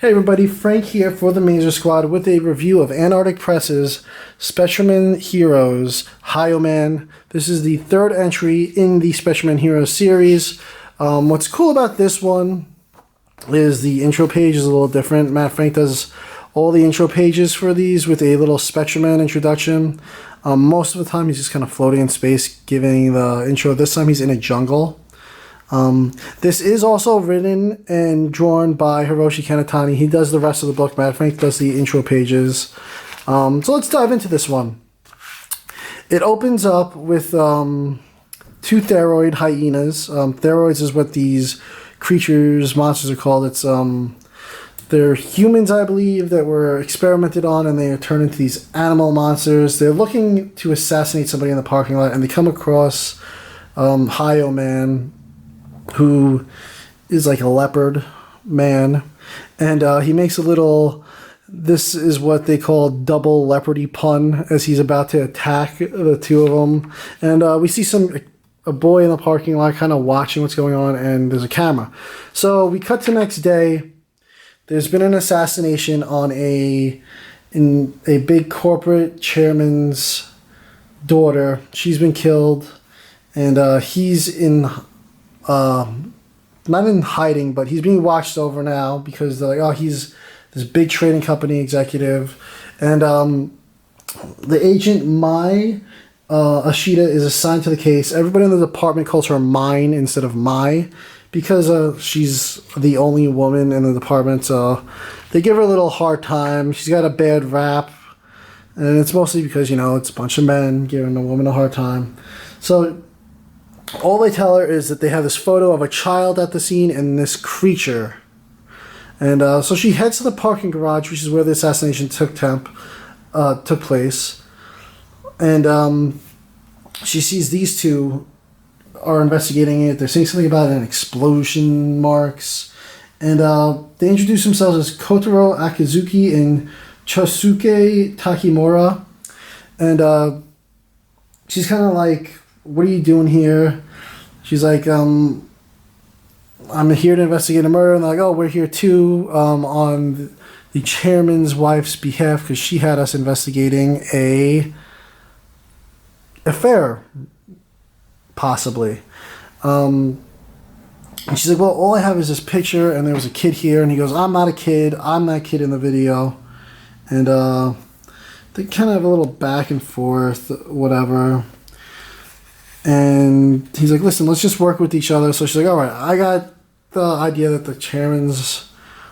Hey everybody, Frank here for the Mazer Squad with a review of Antarctic Press's Spectreman Heroes Hyoman. This is the third entry in the Spectreman Heroes series. What's cool about this one is the intro page is a little different. Matt Frank does all the intro pages for these with a little Spectreman introduction. Most of the time he's just kind of floating in space giving the intro. This time he's in a jungle. This is also written and drawn by Hiroshi Kanatani. He does the rest of the book. Matt Frank does the intro pages. So let's dive into this one. It opens up with two theroid hyenas. Theroids is what these creatures, monsters are called. It's they're humans, I believe, that were experimented on, and they are turned into these animal monsters. They're looking to assassinate somebody in the parking lot, and they come across Hyoman, who is like a leopard man, and he makes a little, this is what they call double leopardy pun as he's about to attack the two of them. And we see a boy in the parking lot kind of watching what's going on, and there's a camera. So we cut to next day. There's been an assassination on in a big corporate chairman's daughter. She's been killed, and he's in not in hiding, but he's being watched over now because they're like, oh, he's this big trading company executive. And the agent Mai Ashita is assigned to the case. Everybody in the department calls her Mine instead of Mai because she's the only woman in the department. So they give her a little hard time. She's got a bad rap, and it's mostly because, it's a bunch of men giving a woman a hard time. So all they tell her is that they have this photo of a child at the scene and this creature. And so she heads to the parking garage, which is where the assassination took place. And she sees these two are investigating it. They're saying something about an explosion marks. And they introduce themselves as Kotaro Akizuki and Chosuke Takimura. And she's kind of like, what are you doing here? She's like, I'm here to investigate a murder. And they're like, oh, we're here too on the chairman's wife's behalf because she had us investigating a affair, possibly. And she's like, well, all I have is this picture, and there was a kid here. And he goes, I'm not a kid. I'm that kid in the video. And they kind of have a little back and forth, whatever. And he's like, listen, let's just work with each other. So she's like, all right, I got the idea that the chairman's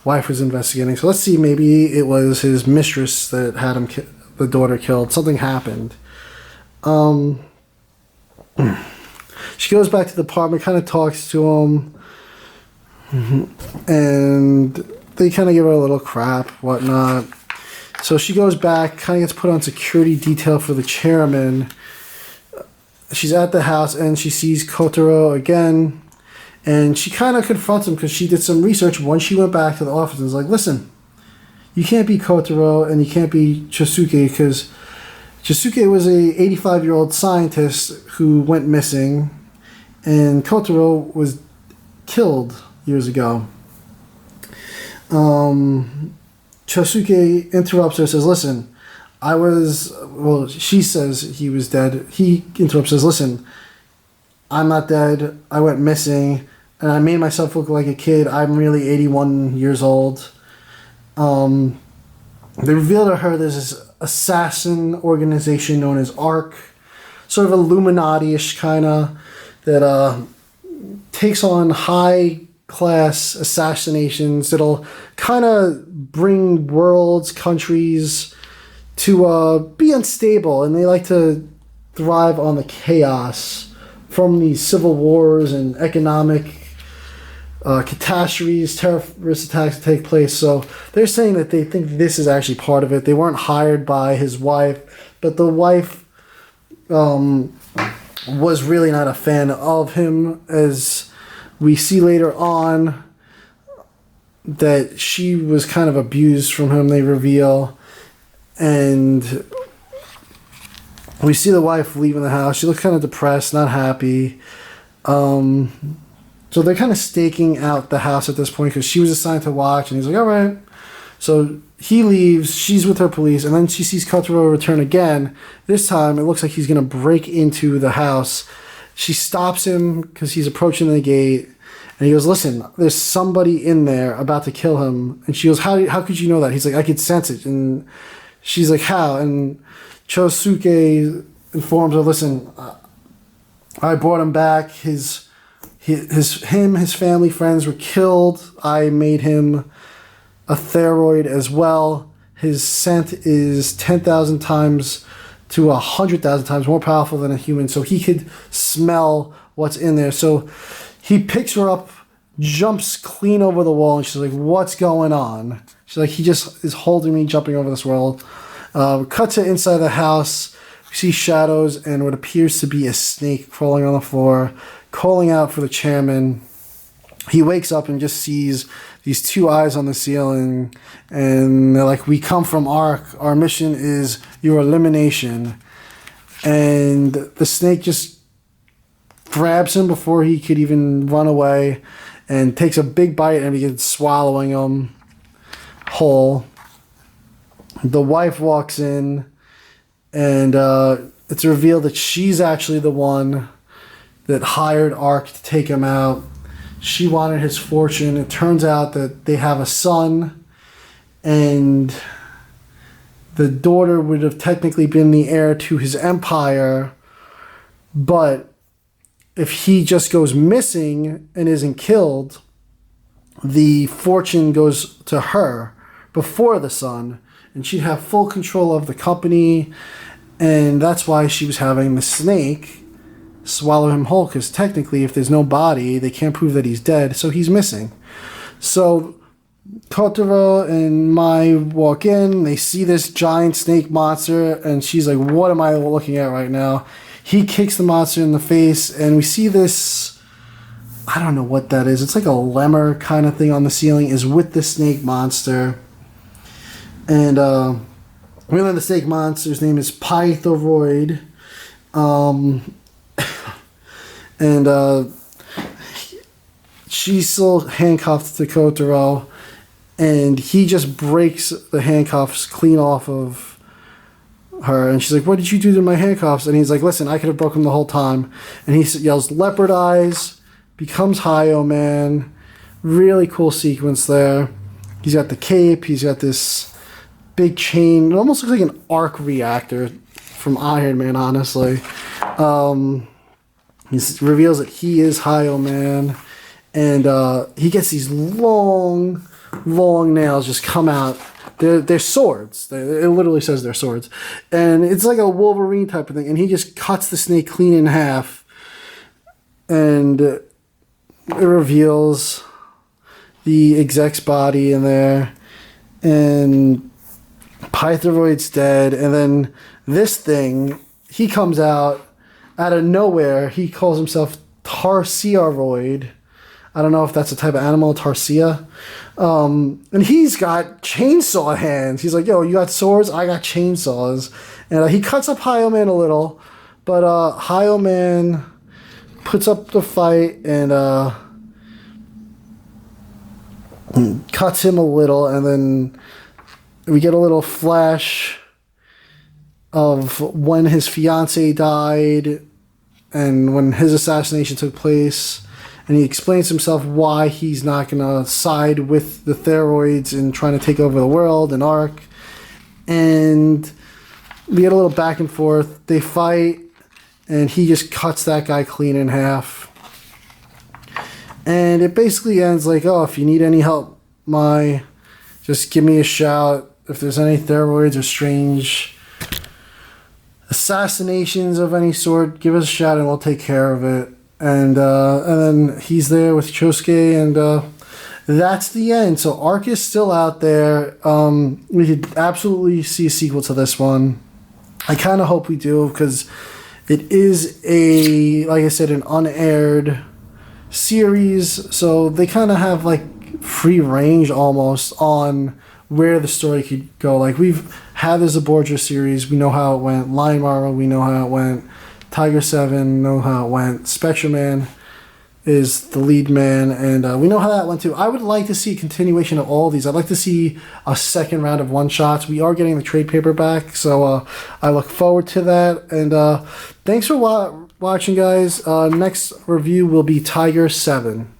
wife was investigating. So let's see, maybe it was his mistress that had him, the daughter killed. Something happened. She goes back to the apartment, kind of talks to him. And they kind of give her a little crap, whatnot. So she goes back, kind of gets put on security detail for the chairman. She's at the house and she sees Kotaro again, and she kind of confronts him because she did some research once she went back to the office and was like, listen, you can't be Kotaro and you can't be Chosuke because Chosuke was a 85-year-old scientist who went missing, and Kotaro was killed years ago. Chosuke interrupts her and says, listen, she says he was dead. He interrupts and says, listen, I'm not dead. I went missing, and I made myself look like a kid. I'm really 81 years old. They reveal to her there's this assassin organization known as ARC, sort of Illuminati-ish kind of, that takes on high-class assassinations that'll kind of bring worlds, countries to be unstable, and they like to thrive on the chaos from these civil wars and economic catastrophes, terrorist attacks that take place. So they're saying that they think this is actually part of it. They weren't hired by his wife, but the wife was really not a fan of him, as we see later on that she was kind of abused from him, they reveal. And we see the wife leaving the house. She looks kind of depressed, not happy. So they're kind of staking out the house at this point because she was assigned to watch. And he's like, all right, So he leaves, she's with her police, and then she sees Kotaro return again. This time, it looks like he's going to break into the house. She stops him because he's approaching the gate, and he goes, listen, there's somebody in there about to kill him. And she goes, how could you know that? He's like, I could sense it. And she's like, how? And Chosuke informs her, listen, I brought him back. His family, friends were killed. I made him a theroid as well. His scent is 10,000 times to 100,000 times more powerful than a human, so he could smell what's in there. So he picks her up, jumps clean over the wall, and she's like, what's going on? She's like, he just is holding me, jumping over this wall. Cut to inside the house. We see shadows and what appears to be a snake crawling on the floor, calling out for the chairman. He wakes up and just sees these two eyes on the ceiling, and they're like, we come from ARC. Our mission is your elimination. And the snake just grabs him before he could even run away and takes a big bite and begins swallowing him whole. The wife walks in, and it's revealed that she's actually the one that hired ARC to take him out. She wanted his fortune. It turns out that they have a son, and the daughter would have technically been the heir to his empire, but if he just goes missing and isn't killed, the fortune goes to her before the son, and she'd have full control of the company, and that's why she was having the snake swallow him whole, because technically if there's no body, they can't prove that he's dead, so he's missing. So Kotaro and Mai walk in, they see this giant snake monster, and she's like, what am I looking at right now? He kicks the monster in the face, and we see this, I don't know what that is, it's like a lemur kind of thing on the ceiling, is with the snake monster. And we learn the snake monster's name is Pythoroid. And she's still handcuffed to Kotaro, and he just breaks the handcuffs clean off of her, and she's like, what did you do to my handcuffs? And he's like, listen, I could have broken them the whole time. And he yells, leopard eyes, becomes Hyoman. Really cool sequence there. He's got the cape, he's got this big chain, it almost looks like an arc reactor from Iron Man, honestly. He reveals that he is Hyoman, and he gets these long nails just come out. They're swords. It literally says they're swords. And it's like a Wolverine type of thing, and he just cuts the snake clean in half, and it reveals the exec's body in there, and Pythoroid's dead, and then this thing, he comes out of nowhere. He calls himself Tarsiaroid. I don't know if that's a type of animal, Tarsia. And he's got chainsaw hands. He's like, yo, you got swords? I got chainsaws. And he cuts up Hyoman a little, but Hyoman puts up the fight and cuts him a little, and then we get a little flash of when his fiance died and when his assassination took place, and he explains himself why he's not going to side with the Theroids in trying to take over the world and ARC. And we get a little back and forth. They fight, and he just cuts that guy clean in half. And it basically ends like, oh, if you need any help, just give me a shout. If there's any Theroids or strange assassinations of any sort, give us a shout and we'll take care of it. And then he's there with Chosuke, and that's the end. So ARC is still out there. We could absolutely see a sequel to this one. I kind of hope we do, because it is like I said, an unaired series, so they kind of have like free range almost on where the story could go. Like, we've had the Zaborgia series, we know how it went. Lion-Maru, we know how it went. Tiger 7, know how it went. Spectreman, is the lead man, and we know how that went too. I would like to see a continuation of all these. I'd like to see a second round of one-shots. We are getting the trade paperback, so I look forward to that. And thanks for watching, guys. Next review will be Tiger 7.